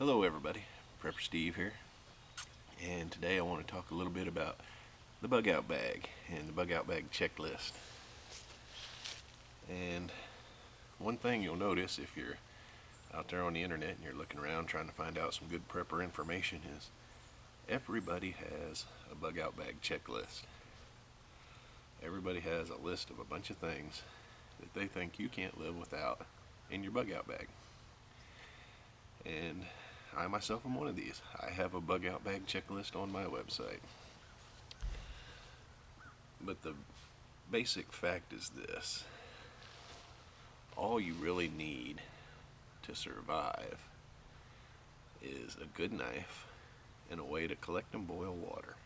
Hello everybody, Prepper Steve here, and today I want to talk a little bit about the bug out bag and the bug out bag checklist. And one thing you'll notice if you're out there on the internet and you're looking around trying to find out some good prepper information is everybody has a bug out bag checklist. Everybody has a list of a bunch of things that they think you can't live without in your bug out bag. And I myself am one of these. I have a bug out bag checklist on my website. But the basic fact is this: all you really need to survive is a good knife and a way to collect and boil water.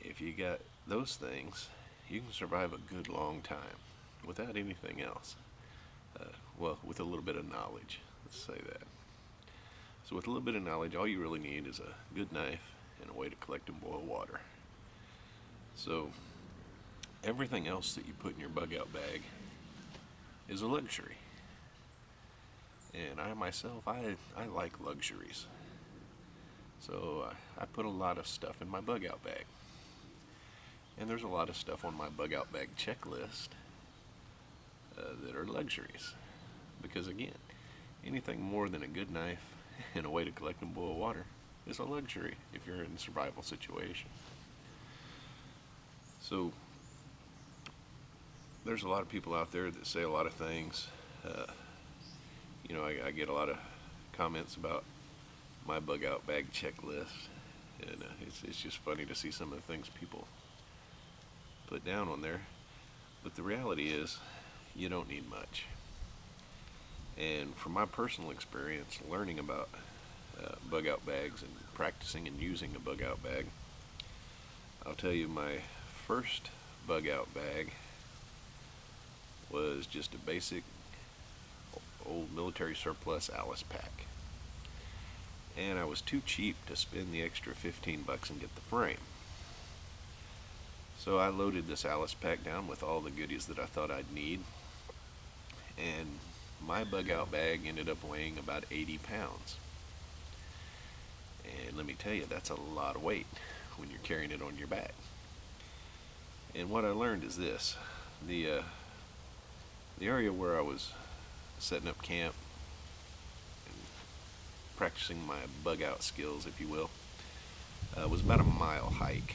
If you got those things, you can survive a good long time without anything else. Well, with a little bit of knowledge, let's say that. So with a little bit of knowledge, all you really need is a good knife and a way to collect and boil water. So everything else that you put in your bug out bag is a luxury. And I myself, I like luxuries. So I put a lot of stuff in my bug out bag. And there's a lot of stuff on my bug out bag checklist that are luxuries. Because again, anything more than a good knife and a way to collect and boil water is a luxury if you're in a survival situation. So there's a lot of people out there that say a lot of things. I get a lot of comments about my bug out bag checklist, and it's just funny to see some of the things people put down on there. But the reality is, you don't need much. And from my personal experience learning about bug out bags and practicing and using a bug out bag, I'll tell you my first bug out bag was just a basic old military surplus Alice pack. And I was too cheap to spend the extra $15 and get the frame. So I loaded this Alice pack down with all the goodies that I thought I'd need, and my bug out bag ended up weighing about 80 pounds. And let me tell you, that's a lot of weight when you're carrying it on your back. And what I learned is this: the area where I was setting up camp and practicing my bug out skills, if you will, was about a mile hike.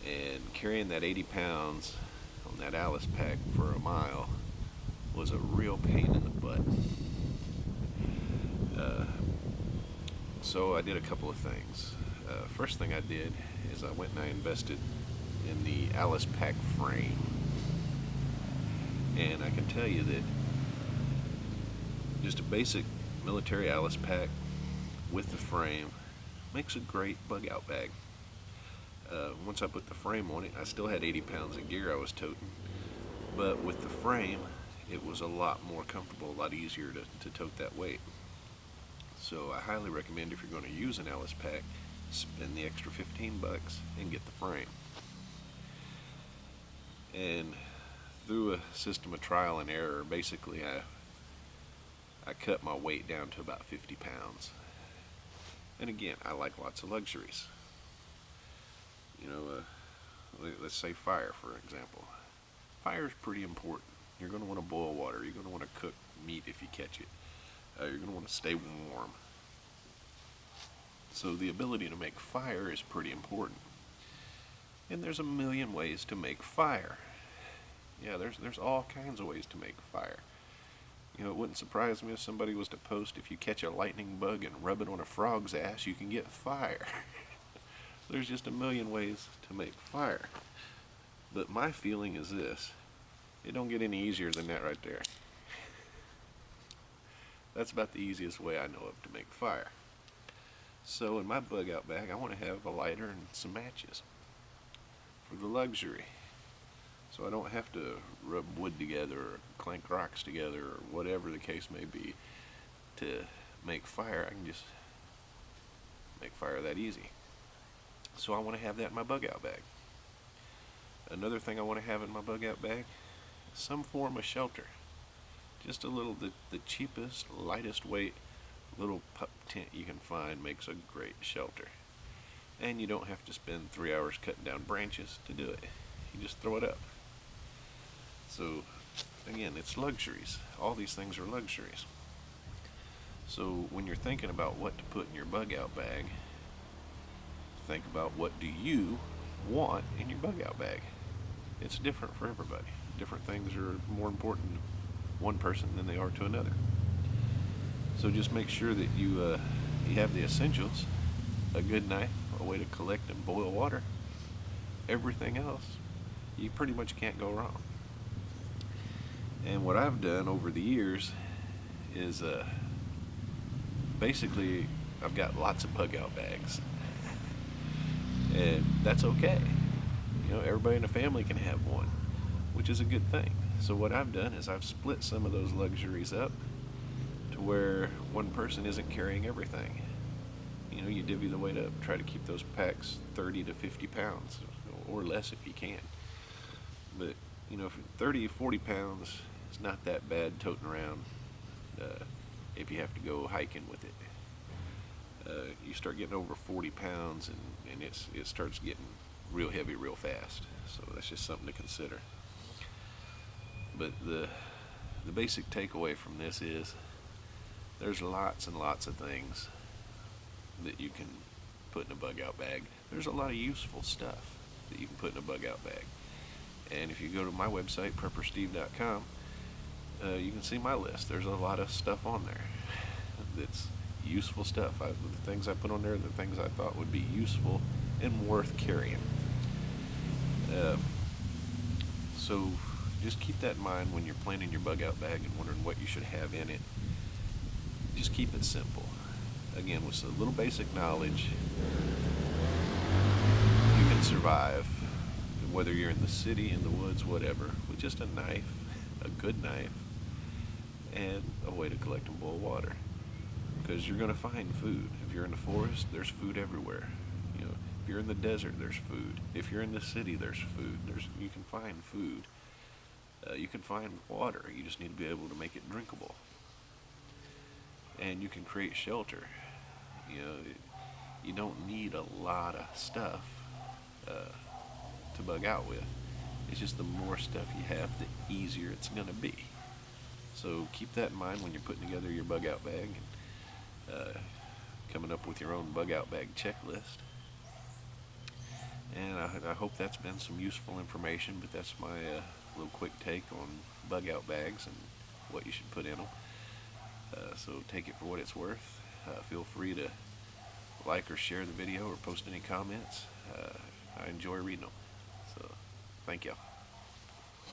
And carrying that 80 pounds on that Alice pack for a mile was a real pain in the butt. So I did a couple of things. First thing I did is I went and I invested in the Alice pack frame. And I can tell you that just a basic military Alice pack with the frame makes a great bug out bag. Once I put the frame on it, I still had 80 pounds of gear I was toting, but with the frame, it was a lot more comfortable, a lot easier to tote that weight. So I highly recommend, if you're going to use an Alice pack, spend the extra $15 and get the frame. And through a system of trial and error, basically I cut my weight down to about 50 pounds. And again, I like lots of luxuries. Let's say fire, for example. Fire is pretty important. You're going to want to boil water. You're going to want to cook meat if you catch it. You're going to want to stay warm. So the ability to make fire is pretty important. And there's a million ways to make fire. Yeah, there's all kinds of ways to make fire. It wouldn't surprise me if somebody was to post, if you catch a lightning bug and rub it on a frog's ass, you can get fire. There's just a million ways to make fire. But my feeling is this: it don't get any easier than that right there. That's about the easiest way I know of to make fire. So in my bug out bag, I want to have a lighter and some matches for the luxury. So I don't have to rub wood together or clank rocks together or whatever the case may be to make fire. I can just make fire that easy. So I want to have that in my bug out bag. Another thing I want to have in my bug out bag: some form of shelter. Just a little, the cheapest, lightest weight little pup tent you can find makes a great shelter. And you don't have to spend 3 hours cutting down branches to do it. You just throw it up. So, again, it's luxuries. All these things are luxuries. So, when you're thinking about what to put in your bug out bag, think about what do you want in your bug out bag. It's different for everybody. Different things are more important to one person than they are to another. So just make sure that you have the essentials: a good knife, a way to collect and boil water. Everything else, you pretty much can't go wrong. And what I've done over the years is basically I've got lots of bug out bags, and that's okay. Everybody in the family can have one, which is a good thing. So what I've done is I've split some of those luxuries up to where one person isn't carrying everything. You divvy the weight up, try to keep those packs 30 to 50 pounds or less if you can. But, 30, 40 pounds is not that bad toting around if you have to go hiking with it. You start getting over 40 pounds and it starts getting real heavy real fast. So that's just something to consider. But the basic takeaway from this is there's lots and lots of things that you can put in a bug out bag. There's a lot of useful stuff that you can put in a bug out bag. And if you go to my website, preppersteve.com, you can see my list. There's a lot of stuff on there that's useful stuff. The things I put on there are the things I thought would be useful and worth carrying. So just keep that in mind when you're planning your bug out bag and wondering what you should have in it. Just keep it simple. Again, with a little basic knowledge, you can survive, whether you're in the city, in the woods, whatever, with just a knife, a good knife, and a way to collect and boil water. Because you're going to find food. If you're in the forest, there's food everywhere. If you're in the desert, there's food. If you're in the city, there's food. You can find food. You can find water. You just need to be able to make it drinkable. And you can create shelter. You don't need a lot of stuff to bug out with. It's just the more stuff you have, the easier it's going to be. So keep that in mind when you're putting together your bug out bag and coming up with your own bug out bag checklist. And I hope that's been some useful information, but that's my little quick take on bug out bags and what you should put in them. So take it for what it's worth. Feel free to like or share the video or post any comments. I enjoy reading them. So thank y'all.